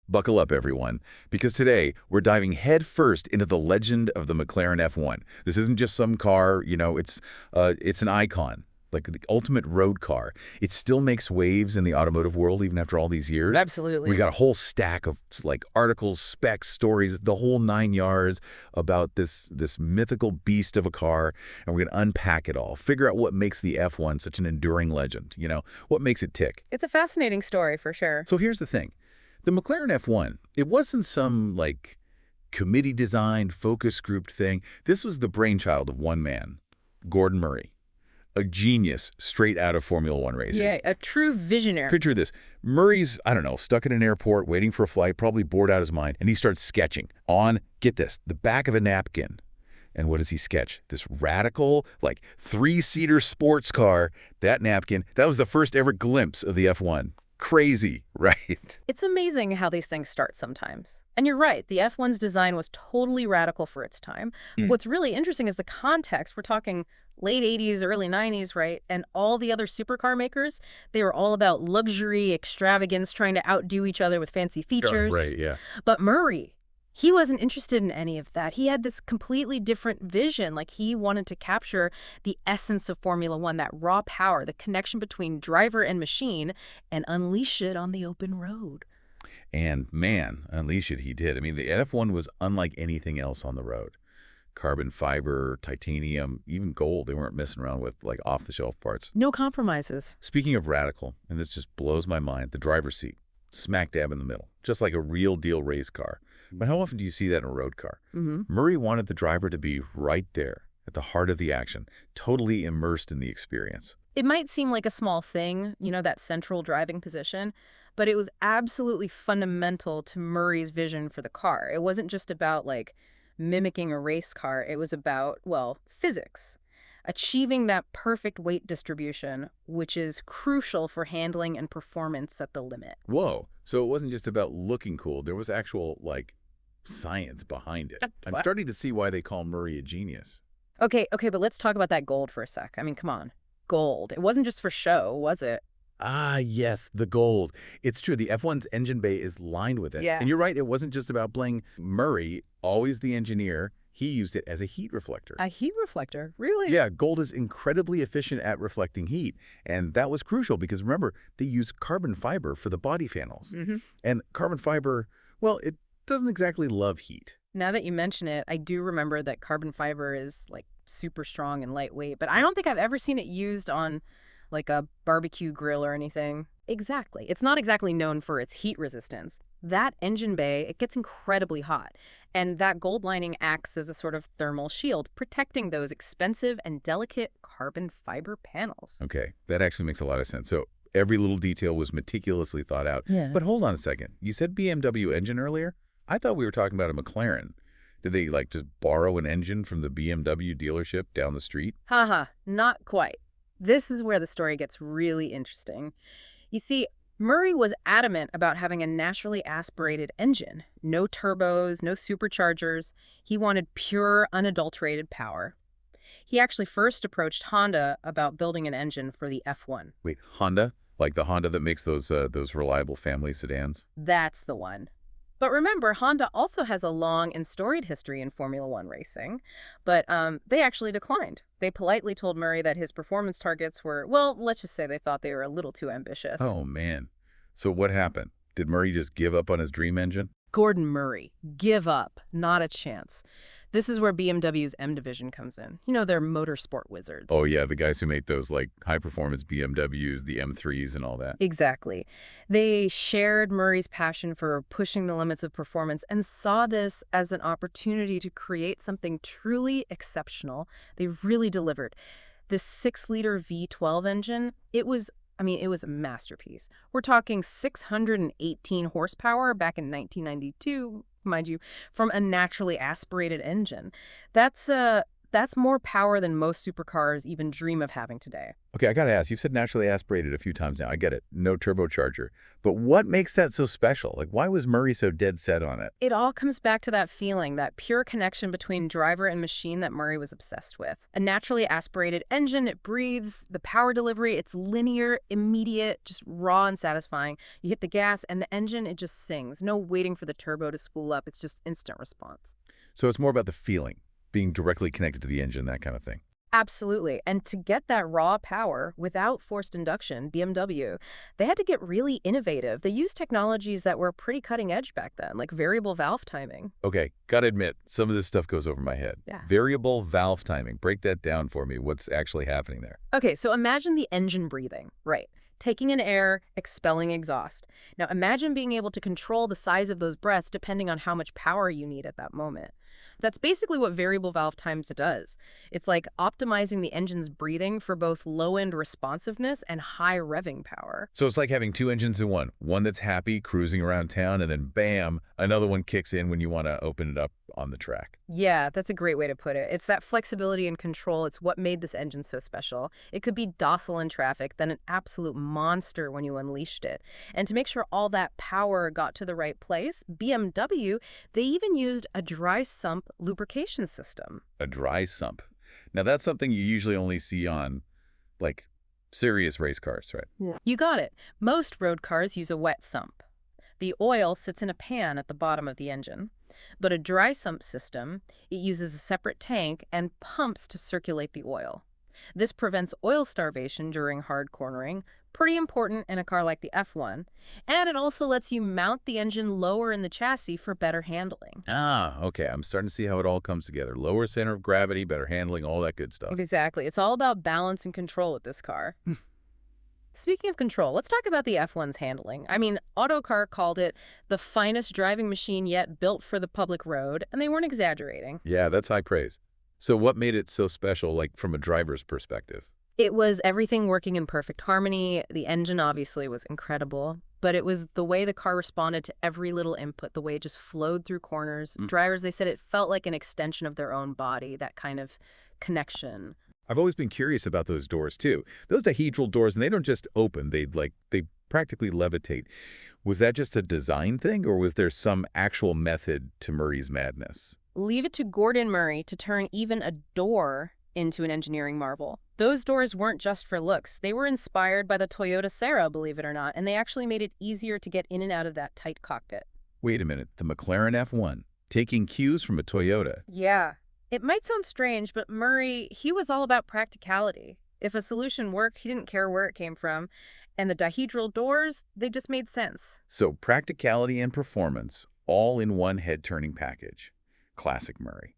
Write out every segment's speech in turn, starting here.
Buckle up, everyone, because today we're diving headfirst into the legend of the McLaren F1. This isn't just some car, it's an icon, like the ultimate road car. It still makes waves in the automotive world even after all these years. Absolutely. We got a whole stack of like articles, specs, stories, the whole 9 yards about this mythical beast of a car, and we're going to unpack it all, figure out what makes the F1 such an enduring legend, what makes it tick. It's a fascinating story for sure. So here's the thing. The McLaren F1, it wasn't some, committee-designed, focus-grouped thing. This was the brainchild of one man, Gordon Murray, a genius straight out of Formula One racing. Yeah, a true visionary. Picture this. Murray's, stuck at an airport waiting for a flight, probably bored out of his mind, and he starts sketching on, get this, the back of a napkin. And what does he sketch? This radical, three-seater sports car. That napkin, that was the first ever glimpse of the F1. Crazy, right? It's amazing how these things start sometimes. And you're right, the F1's design was totally radical for its time. What's really interesting is the context. We're talking late 80s, early 90s, right? And all the other supercar makers, they were all about luxury, extravagance, trying to outdo each other with fancy features. Right, yeah. But Murray, he wasn't interested in any of that. He had this completely different vision. He wanted to capture the essence of Formula One, that raw power, the connection between driver and machine, and unleash it on the open road. And man, unleash it he did. I mean, the F1 was unlike anything else on the road. Carbon fiber, titanium, even gold. They weren't messing around with off-the-shelf parts. No compromises. Speaking of radical, and this just blows my mind, the driver's seat, smack dab in the middle, just like a real deal race car. But how often do you see that in a road car? Murray wanted the driver to be right there at the heart of the action, totally immersed in the experience. It might seem like a small thing, that central driving position, but it was absolutely fundamental to Murray's vision for the car. It wasn't just about, mimicking a race car. It was about, physics. Achieving that perfect weight distribution, which is crucial for handling and performance at the limit. Whoa. So it wasn't just about looking cool. There was actual, science behind it. I'm starting to see why they call Murray a genius. Okay, but let's talk about that gold for a sec. I mean, come on. Gold. It wasn't just for show, was it? Ah, yes, the gold. It's true. The F1's engine bay is lined with it. Yeah. And you're right. It wasn't just about bling. Murray, always the engineer, he used it as a heat reflector. A heat reflector? Really? Yeah, gold is incredibly efficient at reflecting heat. And that was crucial because, remember, they used carbon fiber for the body panels. And carbon fiber, well, it doesn't exactly love heat. Now that you mention it, I do remember that carbon fiber is, super strong and lightweight. But I don't think I've ever seen it used on, a barbecue grill or anything. Exactly. It's not exactly known for its heat resistance. That engine bay, it gets incredibly hot. And that gold lining acts as a sort of thermal shield, protecting those expensive and delicate carbon fiber panels. Okay, that actually makes a lot of sense. So every little detail was meticulously thought out. Yeah. But hold on a second. You said BMW engine earlier? I thought we were talking about a McLaren. Did they, just borrow an engine from the BMW dealership down the street? Haha, not quite. This is where the story gets really interesting. You see, Murray was adamant about having a naturally aspirated engine. No turbos, no superchargers. He wanted pure, unadulterated power. He actually first approached Honda about building an engine for the F1. Wait, Honda? Like the Honda that makes those reliable family sedans? That's the one. But remember, Honda also has a long and storied history in Formula One racing. But they actually declined. They politely told Murray that his performance targets were, well, let's just say they thought they were a little too ambitious. Oh, man. So what happened? Did Murray just give up on his dream engine? Gordon Murray. Give up. Not a chance. This is where BMW's M division comes in. They're motorsport wizards. Oh, yeah, the guys who make those, high-performance BMWs, the M3s and all that. Exactly. They shared Murray's passion for pushing the limits of performance and saw this as an opportunity to create something truly exceptional. They really delivered. This 6-liter V12 engine, it was a masterpiece. We're talking 618 horsepower back in 1992, mind you, from a naturally aspirated engine. That's That's more power than most supercars even dream of having today. Okay, I gotta ask, you've said naturally aspirated a few times now. I get it. No turbocharger. But what makes that so special? Like, why was Murray so dead set on it? It all comes back to that feeling, that pure connection between driver and machine that Murray was obsessed with. A naturally aspirated engine, it breathes, the power delivery, it's linear, immediate, just raw and satisfying. You hit the gas and the engine, it just sings. No waiting for the turbo to spool up, it's just instant response. So it's more about the feeling, being directly connected to the engine, that kind of thing. Absolutely. And to get that raw power without forced induction, BMW, they had to get really innovative. They used technologies that were pretty cutting edge back then, like variable valve timing. Okay, gotta admit, some of this stuff goes over my head. Yeah. Variable valve timing. Break that down for me. What's actually happening there? Okay, so imagine the engine breathing. Right. Taking in air, expelling exhaust. Now imagine being able to control the size of those breaths depending on how much power you need at that moment. That's basically what variable valve times does. It's like optimizing the engine's breathing for both low-end responsiveness and high revving power. So it's like having two engines in one. One that's happy, cruising around town, and then bam, another one kicks in when you want to open it up on the track. Yeah, that's a great way to put it. It's that flexibility and control. It's what made this engine so special. It could be docile in traffic, then an absolute monster when you unleashed it. And to make sure all that power got to the right place, BMW, they even used a dry sump lubrication system. A dry sump. Now that's something you usually only see on, like, serious race cars, right? Yeah. You got it. Most road cars use a wet sump. The oil sits in a pan at the bottom of the engine. But a dry sump system, it uses a separate tank and pumps to circulate the oil. This prevents oil starvation during hard cornering, pretty important in a car like the F1, and it also lets you mount the engine lower in the chassis for better handling. Ah, okay. I'm starting to see how it all comes together. Lower center of gravity, better handling, all that good stuff. Exactly. It's all about balance and control with this car. Speaking of control, let's talk about the F1's handling. I mean, Autocar called it the finest driving machine yet built for the public road, and they weren't exaggerating. Yeah, that's high praise. So what made it so special, like from a driver's perspective? It was everything working in perfect harmony. The engine obviously was incredible, but it was the way the car responded to every little input, the way it just flowed through corners. Drivers, they said it felt like an extension of their own body, that kind of connection. I've always been curious about those doors too. Those dihedral doors, and they don't just open, they practically levitate. Was that just a design thing, or was there some actual method to Murray's madness? Leave it to Gordon Murray to turn even a door into an engineering marvel. Those doors weren't just for looks. They were inspired by the Toyota Serra, believe it or not, and they actually made it easier to get in and out of that tight cockpit. Wait a minute, the McLaren F1, taking cues from a Toyota. Yeah. It might sound strange, but Murray, he was all about practicality. If a solution worked, he didn't care where it came from. And the dihedral doors, they just made sense. So practicality and performance, all in one head-turning package. Classic Murray.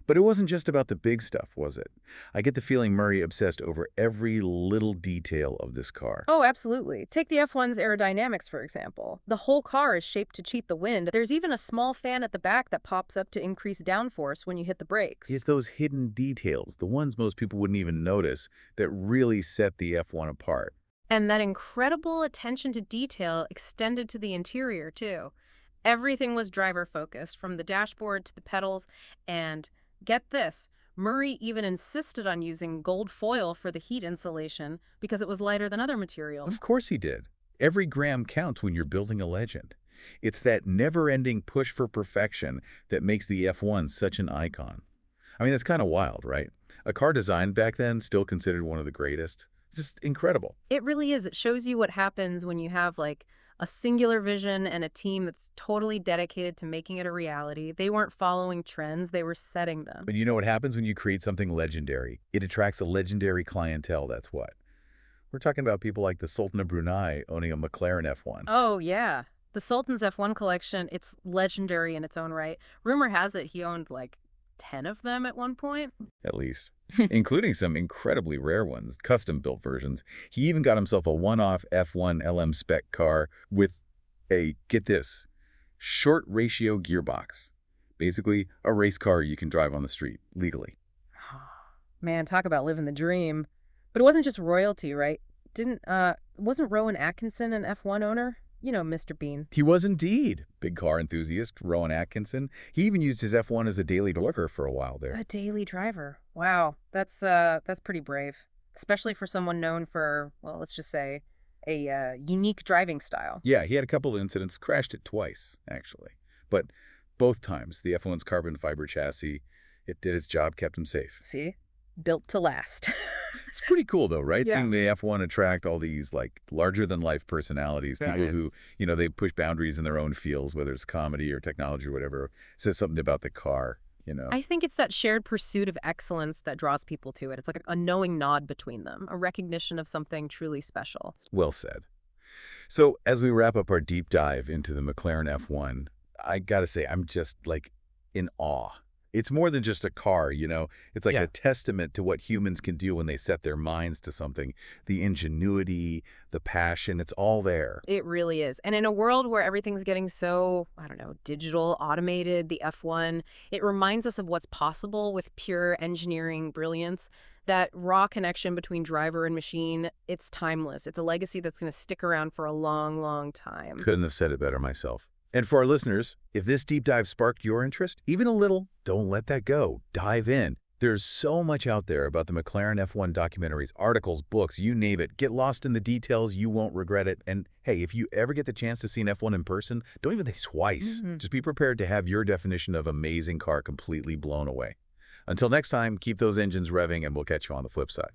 But it wasn't just about the big stuff, was it? I get the feeling Murray obsessed over every little detail of this car. Oh, absolutely. Take the F1's aerodynamics, for example. The whole car is shaped to cheat the wind. There's even a small fan at the back that pops up to increase downforce when you hit the brakes. It's those hidden details, the ones most people wouldn't even notice, that really set the F1 apart. And that incredible attention to detail extended to the interior, too. Everything was driver-focused, from the dashboard to the pedals, and get this, Murray even insisted on using gold foil for the heat insulation because it was lighter than other materials. Of course he did. Every gram counts when you're building a legend. It's that never-ending push for perfection that makes the F1 such an icon. I mean, it's kind of wild, right? A car designed back then, still considered one of the greatest. Just incredible. It really is. It shows you what happens when you have, like, a singular vision and a team that's totally dedicated to making it a reality. They weren't following trends, they were setting them. But you know what happens when you create something legendary? It attracts a legendary clientele, that's what. We're talking about people like the Sultan of Brunei owning a McLaren F1. Oh, yeah. The Sultan's F1 collection, it's legendary in its own right. Rumor has it he owned, like, 10 of them at one point. At least. Including some incredibly rare ones, custom-built versions. He even got himself a one-off F1 LM spec car with a, get this, short ratio gearbox. Basically, a race car you can drive on the street, legally. Man, talk about living the dream. But it wasn't just royalty, right? Wasn't Rowan Atkinson an F1 owner? Mr. Bean. He was indeed. Big car enthusiast, Rowan Atkinson. He even used his F1 as a daily driver for a while there. A daily driver. Wow, that's pretty brave, especially for someone known for, well, let's just say, a unique driving style. Yeah, he had a couple of incidents, crashed it twice, actually. But both times, the F1's carbon fiber chassis, it did its job, kept him safe. See? Built to last. It's pretty cool, though, right? Yeah. Seeing the F1 attract all these, like, larger-than-life personalities, Yeah, people yeah. who, they push boundaries in their own fields, whether it's comedy or technology or whatever, says something about the car. I think it's that shared pursuit of excellence that draws people to it. It's like a knowing nod between them, a recognition of something truly special. Well said. So, as we wrap up our deep dive into the McLaren F1, I gotta say, I'm just, like, in awe. It's more than just a car. It's like Yeah. a testament to what humans can do when they set their minds to something. The ingenuity, the passion, it's all there. It really is. And in a world where everything's getting so, I don't know, digital, automated, the F1, it reminds us of what's possible with pure engineering brilliance. That raw connection between driver and machine, it's timeless. It's a legacy that's going to stick around for a long, long time. Couldn't have said it better myself. And for our listeners, if this deep dive sparked your interest, even a little, don't let that go. Dive in. There's so much out there about the McLaren F1 documentaries, articles, books, you name it. Get lost in the details. You won't regret it. And hey, if you ever get the chance to see an F1 in person, don't even think twice. Just be prepared to have your definition of amazing car completely blown away. Until next time, keep those engines revving, and we'll catch you on the flip side.